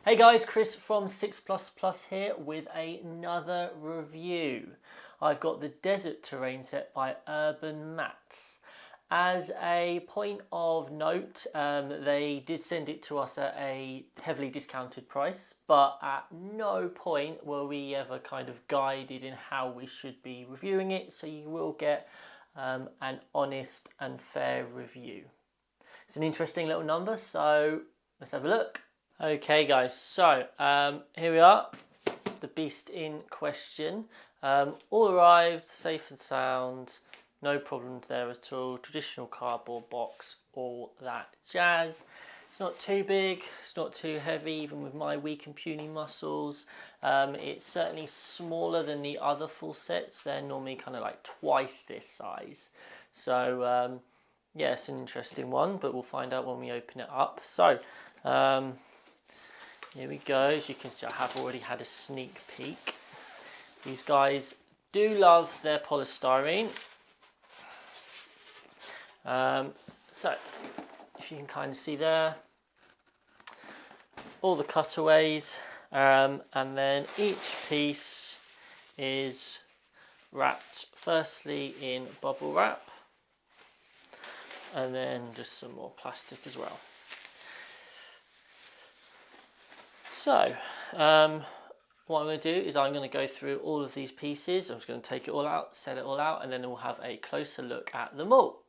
Hey guys, Chris from 6++ here with another review. I've got the Desert Terrain set by UrbanMatz. As a point of note, they did send it to us at a heavily discounted price, but at no point were we ever kind of guided in how we should be reviewing it, so you will get an honest and fair review. It's an interesting little number, so let's have a look. Okay guys, so here we are, the beast in question. All arrived, safe and sound, no problems there at all. Traditional cardboard box, all that jazz. It's not too big, it's not too heavy, even with my weak and puny muscles. It's certainly smaller than the other full sets. They're normally kind of like twice this size. So yeah, it's an interesting one, but we'll find out when we open it up. So here we go. As you can see, I have already had a sneak peek. These guys do love their polystyrene. So, if you can kind of see there, all the cutaways, and then each piece is wrapped firstly in bubble wrap, and then just some more plastic as well. So, what I'm going to do is I'm going to go through all of these pieces. I'm just going to take it all out, set it all out, and then we'll have a closer look at them all.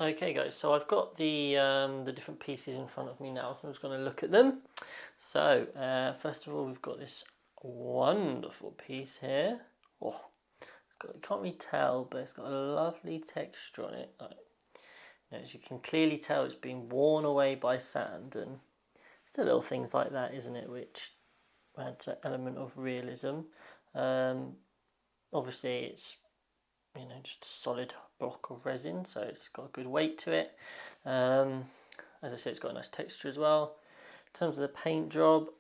Okay guys, so I've got the different pieces in front of me now, so I'm just going to look at them. So, first of all, we've got this wonderful piece here. Oh, you can't really tell, but it's got a lovely texture on it. As you can clearly tell, it's been worn away by sand, and it's the little things like that, isn't it, which adds an element of realism. Obviously, it's just a solid block of resin, so it's got a good weight to it. As I said, it's got a nice texture as well. In terms of the paint job,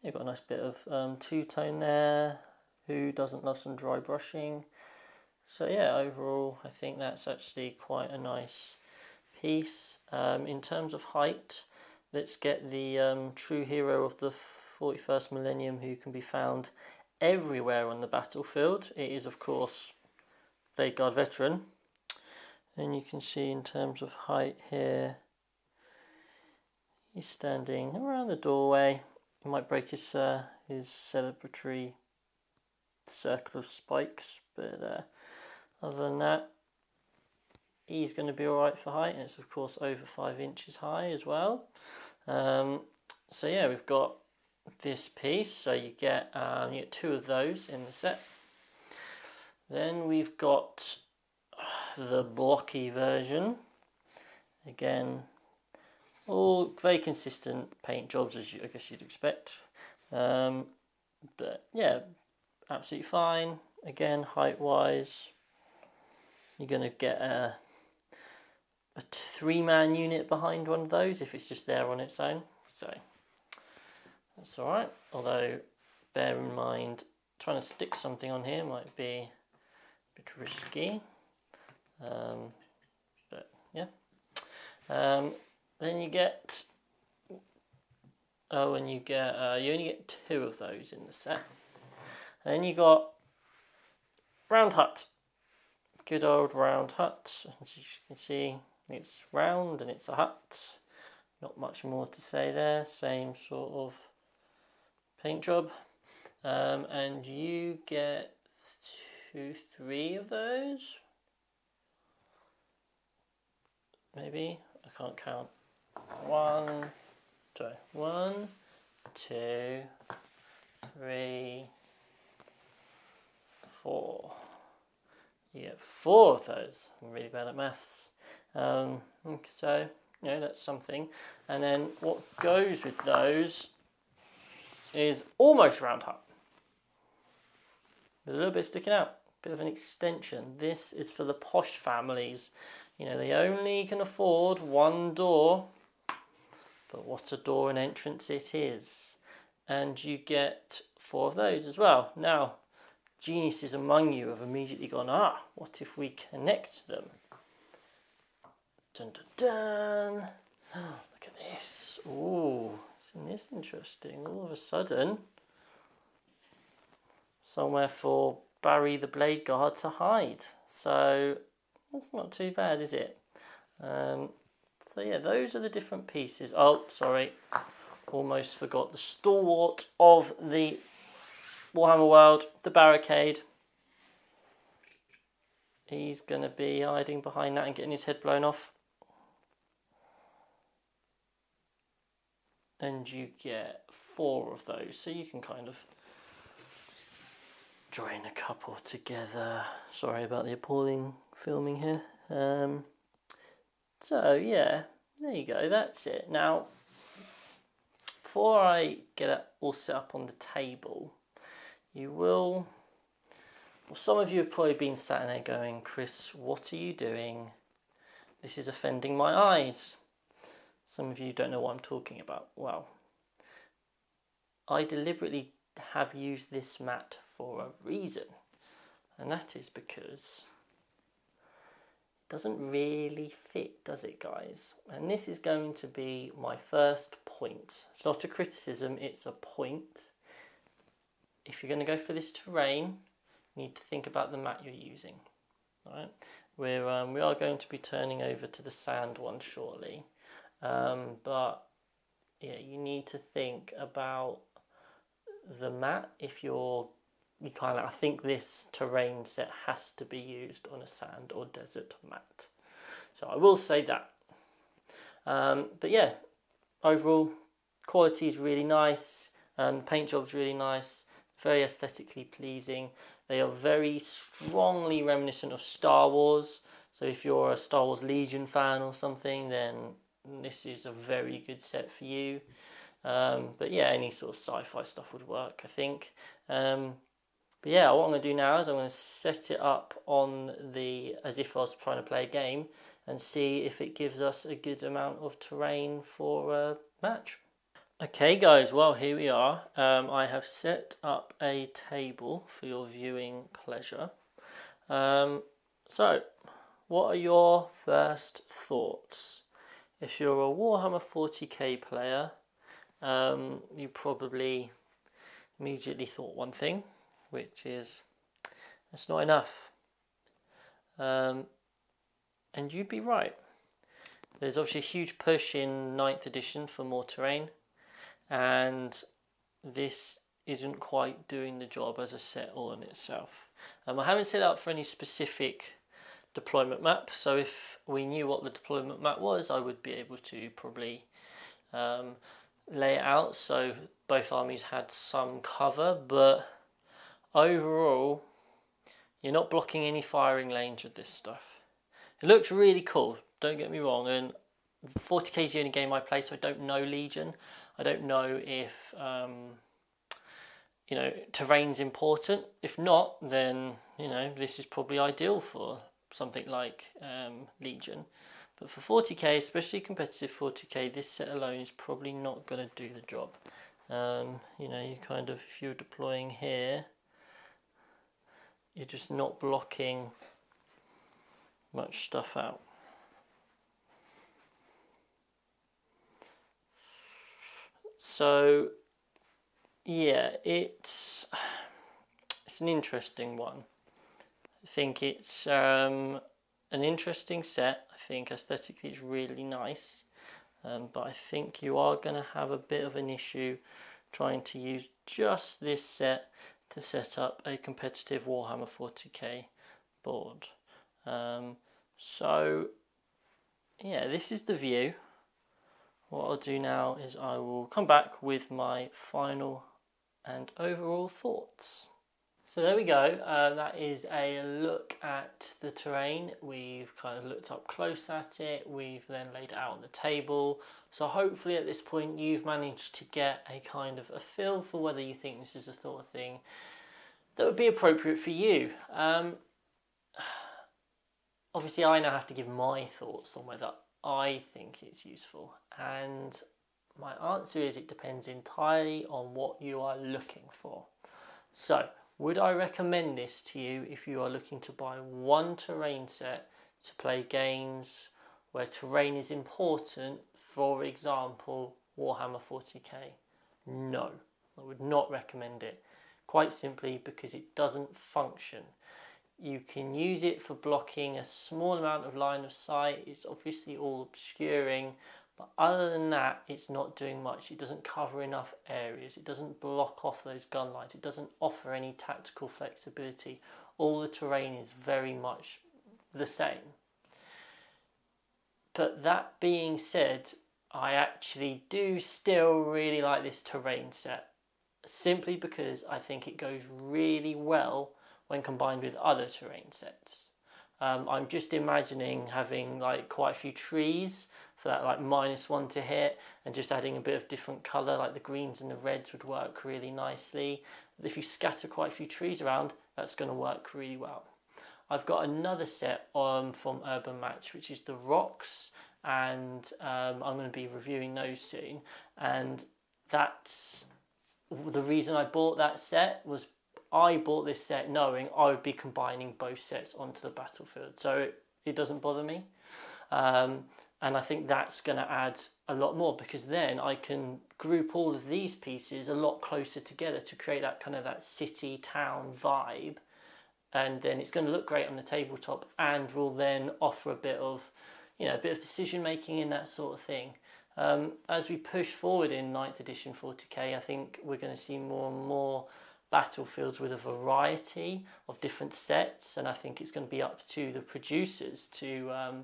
you've got a nice bit of two-tone there. Who doesn't love some dry brushing? So yeah, overall, I think that's actually quite a nice piece. In terms of height, let's get the true hero of the 41st millennium, who can be found everywhere on the battlefield. It is, of course, Blade Guard veteran. And you can see in terms of height here, he's standing around the doorway. He might break his celebratory circle of spikes, but other than that, he's going to be alright for height, and it's of course over 5 inches high as well. So yeah, we've got this piece, so you get two of those in the set. Then we've got the blocky version. Again, all very consistent paint jobs, as I guess you'd expect. But yeah, absolutely fine. Again, height-wise, you're going to get a 3-man unit behind one of those if it's just there on its own. So that's alright, although bear in mind trying to stick something on here might be a bit risky. But yeah. Then you get you only get 2 of those in the set. And then you got round hut. Good old round hut. As you can see, it's round and it's a hut. Not much more to say there. Same sort of paint job. And you get 3 of those. Maybe. I can't count. 1, 2, 3, 4. You get 4 of those. I'm really bad at maths. So, that's something. And then what goes with those is almost round hut. There's a little bit sticking out. Bit of an extension. This is for the posh families. They only can afford 1 door. But what a door and entrance it is. And you get 4 of those as well. Now, geniuses among you have immediately gone, what if we connect them? Dun dun dun. Look at this. Ooh. it's interesting. All of a sudden, somewhere for Barry the Blade Guard to hide. So that's not too bad, is it? So yeah, those are the different pieces. Oh, sorry. Almost forgot the stalwart of the Warhammer world, the barricade. He's going to be hiding behind that and getting his head blown off. And you get 4 of those, so you can kind of join a couple together. Sorry about the appalling filming here. So yeah, there you go, that's it. Now, before I get it all set up on the table, well, some of you have probably been sat there going, Chris, what are you doing? This is offending my eyes. Some of you don't know what I'm talking about. Well, I deliberately have used this mat for a reason, and that is because it doesn't really fit, does it, guys? And this is going to be my first point. It's not a criticism, it's a point. If you're going to go for this terrain, you need to think about the mat you're using. All right? We are going to be turning over to the sand one shortly, but yeah, you need to think about the mat. If I think this terrain set has to be used on a sand or desert mat. So I will say that. But yeah, overall quality is really nice. The paint job's really nice. Very aesthetically pleasing. They are very strongly reminiscent of Star Wars. So if you're a Star Wars Legion fan or something, then this is a very good set for you. But yeah, any sort of sci-fi stuff would work, I think. But yeah, what I'm going to do now is I'm going to set it up on as if I was trying to play a game, and see if it gives us a good amount of terrain for a match. Okay guys, well here we are. I have set up a table for your viewing pleasure. So, what are your first thoughts? If you're a Warhammer 40k player, you probably immediately thought one thing, which is, that's not enough. And you'd be right. There's obviously a huge push in 9th edition for more terrain, and this isn't quite doing the job as a set all in itself. I haven't set up for any specific deployment map, so if we knew what the deployment map was, I would be able to probably lay it out so both armies had some cover, but overall you're not blocking any firing lanes with this stuff. It looks really cool, don't get me wrong, and 40k is the only game I play, so I don't know Legion. I don't know if terrain's important. If not, then this is probably ideal for something like Legion. But for 40k, especially competitive 40k, this set alone is probably not going to do the job. You kind of, if you're deploying here, you're just not blocking much stuff out. So yeah, it's an interesting one. I think it's an interesting set. I think aesthetically it's really nice, but I think you are going to have a bit of an issue trying to use just this set to set up a competitive Warhammer 40k board. So yeah, this is the view. What I'll do now is I will come back with my final and overall thoughts. So there we go, that is a look at the terrain. We've kind of looked up close at it, we've then laid it out on the table. So hopefully at this point you've managed to get a kind of a feel for whether you think this is the sort of thing that would be appropriate for you. Obviously I now have to give my thoughts on whether I think it's useful, and my answer is it depends entirely on what you are looking for. So, would I recommend this to you if you are looking to buy one terrain set to play games where terrain is important, for example, Warhammer 40k? No, I would not recommend it. Quite simply because it doesn't function. You can use it for blocking a small amount of line of sight. It's obviously all obscuring, but other than that, it's not doing much. It doesn't cover enough areas. It doesn't block off those gun lines. It doesn't offer any tactical flexibility. All the terrain is very much the same. But that being said, I actually do still really like this terrain set, simply because I think it goes really well when combined with other terrain sets. I'm just imagining having like quite a few trees for that like -1 to hit, and just adding a bit of different colour, like the greens and the reds would work really nicely. If you scatter quite a few trees around, that's going to work really well. I've got another set from UrbanMatz, which is the rocks, and I'm going to be reviewing those soon. And that's the reason I bought that set. Was I bought this set knowing I would be combining both sets onto the battlefield, so it doesn't bother me. And I think that's going to add a lot more, because then I can group all of these pieces a lot closer together to create that kind of that city town vibe, and then it's going to look great on the tabletop, and will then offer a bit of, a bit of decision making in that sort of thing. As we push forward in 9th edition 40k, I think we're going to see more and more battlefields with a variety of different sets, and I think it's going to be up to the producers, to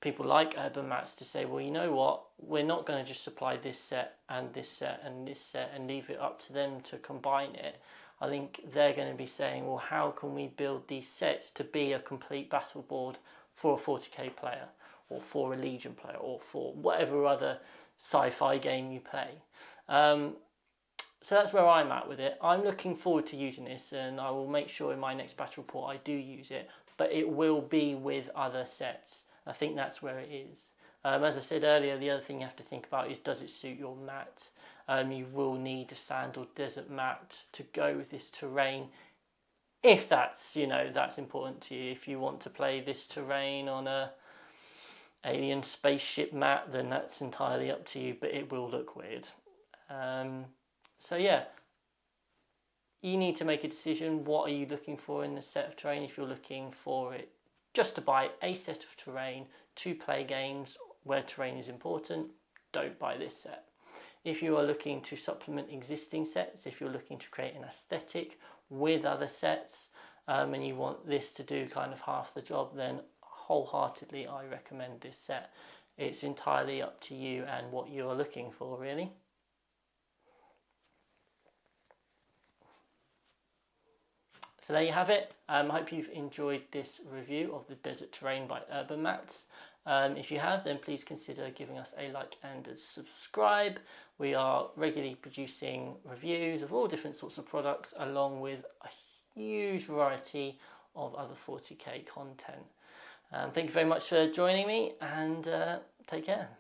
people like UrbanMatz, to say, well, you know what, we're not going to just supply this set and this set and this set and leave it up to them to combine it. I think they're going to be saying, well, how can we build these sets to be a complete battle board for a 40k player, or for a Legion player, or for whatever other sci-fi game you play. So that's where I'm at with it. I'm looking forward to using this, and I will make sure in my next battle report I do use it, but it will be with other sets. I think that's where it is. As I said earlier, the other thing you have to think about is, does it suit your mat? You will need a sand or desert mat to go with this terrain, if that's, that's important to you. If you want to play this terrain on a alien spaceship mat, then that's entirely up to you, but it will look weird. So yeah, you need to make a decision. What are you looking for in the set of terrain? If you're looking for it just to buy a set of terrain to play games where terrain is important, don't buy this set. If you are looking to supplement existing sets, if you're looking to create an aesthetic with other sets, and you want this to do kind of half the job, then wholeheartedly I recommend this set. It's entirely up to you and what you're looking for, really. So there you have it. I hope you've enjoyed this review of the Desert Terrain by UrbanMatz. If you have, then please consider giving us a like and a subscribe. We are regularly producing reviews of all different sorts of products, along with a huge variety of other 40k content. Thank you very much for joining me, and take care.